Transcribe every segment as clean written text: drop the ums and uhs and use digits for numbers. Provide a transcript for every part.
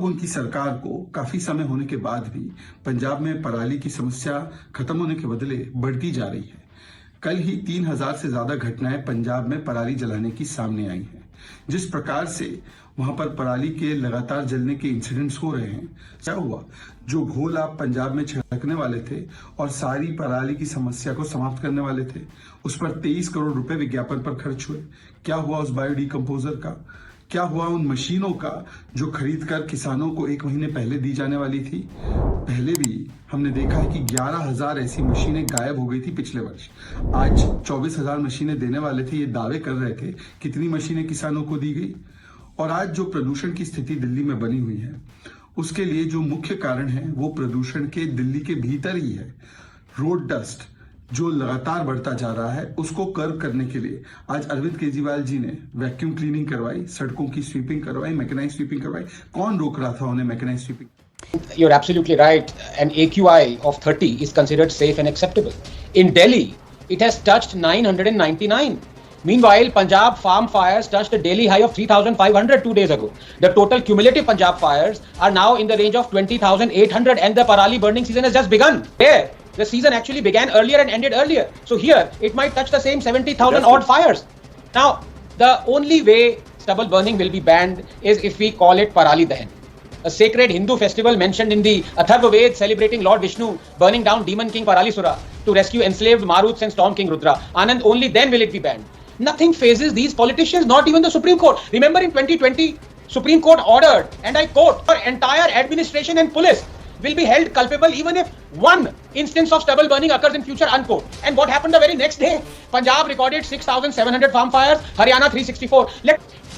अब उनकी सरकार को काफी समय होने के बाद भी पंजाब में पराली की समस्या खत्म होने के बदले बढ़ती जा रही है। कल ही 3000 से ज्यादा घटनाएं पंजाब में पराली जलाने की सामने आई हैं। जिस प्रकार से वहां पर पराली के लगातार जलने के इंसिडेंट्स हो रहे हैं, क्या हुआ? जो घोल आप पंजाब में छिड़कने वाले थे और सारी पराली की समस्या को समाप्त करने वाले थे, उस पर 23 करोड़ रुपए विज्ञापन पर खर्च हुए। क्या हुआ उस बायोडिकम्पोजर का? क्या हुआ उन मशीनों का जो खरीद कर किसानों को 1 महीने पहले दी जाने वाली थी? पहले भी हमने देखा है कि 11,000 ऐसी मशीनें गायब हो गई थी पिछले वर्ष। आज 24,000 मशीनें देने वाले थे, ये दावे कर रहे थे। कितनी मशीनें किसानों को दी गई? और आज जो प्रदूषण की स्थिति दिल्ली में बनी हुई है, उसके लिए जो मुख्य कारण है वो प्रदूषण के दिल्ली के भीतर ही है। रोड डस्ट जो लगातार बढ़ता जा रहा है, उसको कर्व करने के लिए आज अरविंद केजरीवाल जी ने वैक्यूम क्लीनिंग करवाई, सड़कों की स्वीपिंग करवाई, मैकेनाइज्ड स्वीपिंग करवाई। कौन रोक रहा था उन्हें mechanised sweeping? You're absolutely right. An AQI of 30 is considered safe and acceptable. In Delhi, it has touched 999. Meanwhile, Punjab farm fires touched a daily high of 3,500 2 days ago. The total cumulative Punjab fires are now in the range of 20,800, and the Parali burning season has just begun. There, the season actually began earlier and ended earlier. So here, it might touch the same 70,000 odd fires. Now, the only way stubble burning will be banned is if we call it Parali Dahan, a sacred Hindu festival mentioned in the Atharva Ved, celebrating Lord Vishnu burning down demon king Paralisura to rescue enslaved Maruts and storm king Rudra. Anand, only then will it be banned. Nothing phases these politicians, not even the Supreme Court. Remember in 2020, Supreme Court ordered, and I quote, "Our entire administration and police will be held culpable even if one instance of stubble burning occurs in future," unquote. And what happened the very next day? Punjab recorded 6,700 farm fires, Haryana 364.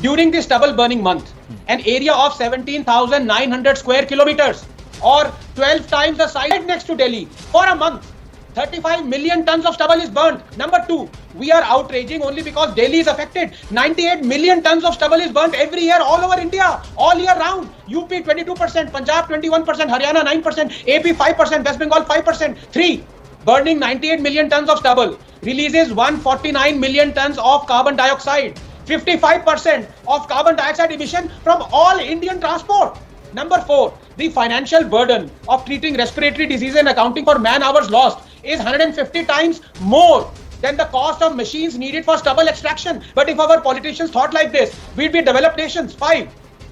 During the stubble burning month, an area of 17,900 square kilometers or 12 times the size right next to Delhi for a month, 35 million tons of stubble is burnt. Number two, we are outraging only because Delhi is affected. 98 million tons of stubble is burnt every year all over India, all year round. UP 22%, Punjab 21%, Haryana 9%, AP 5%, West Bengal 5%. 3. Burning 98 million tons of stubble releases 149 million tons of carbon dioxide, 55% of carbon dioxide emission from all Indian transport. Number 4, the financial burden of treating respiratory disease and accounting for man hours lost is 150 times more than the cost of machines needed for stubble extraction. But if our politicians thought like this, we'd be developed nations. 5,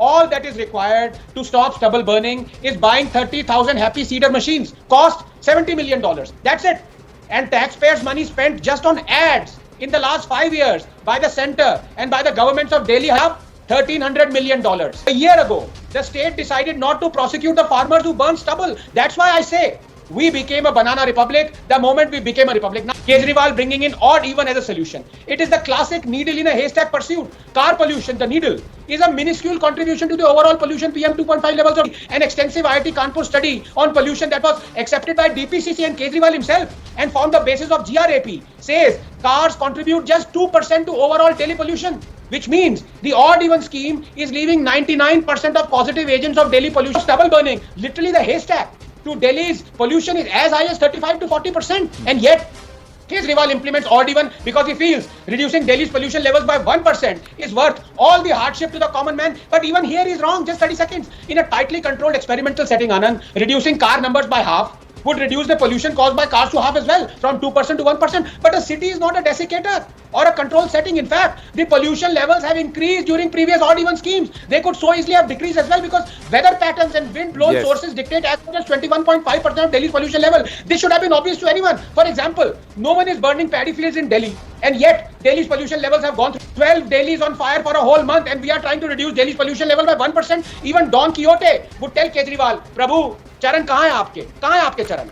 all that is required to stop stubble burning is buying 30,000 happy seeder machines, cost $70 million. That's it. And taxpayers' money spent just on ads in the last 5 years by the center and by the governments of Delhi have $1,300 million. A year ago, the state decided not to prosecute the farmers who burn stubble. That's why I say we became a banana republic the moment we became a republic. Now, Kejriwal bringing in odd even as a solution. It is the classic needle in a haystack pursuit. Car pollution, the needle, is a minuscule contribution to the overall pollution PM 2.5 levels. Of an extensive IIT Kanpur study on pollution that was accepted by DPCC and Kejriwal himself and formed the basis of GRAP says cars contribute just 2% to overall Delhi pollution, which means the odd even scheme is leaving 99% of positive agents of Delhi pollution. Stubble burning, literally the haystack to Delhi's pollution is as high as 35 to 40%, and yet Kejriwal implements odd even because he feels reducing Delhi's pollution levels by 1% is worth all the hardship to the common man. But even here he is wrong. Just 30 seconds. In a tightly controlled experimental setting, Anand, reducing car numbers by half would reduce the pollution caused by cars to half as well, from 2% to 1%. But a city is not a desiccator or a controlled setting. In fact, the pollution levels have increased during previous odd even schemes. They could so easily have decreased as well because weather patterns and wind blown sources dictate as much as 21.5% of Delhi's pollution level. This should have been obvious to anyone. For example, no one is burning paddy fields in Delhi, and yet Delhi's pollution levels have gone through 12 Delhi's on fire for a whole month, and we are trying to reduce Delhi's pollution level by 1%. Even Don Quixote would tell Kejriwal, Prabhu, चरण कहाँ है आपके चरण?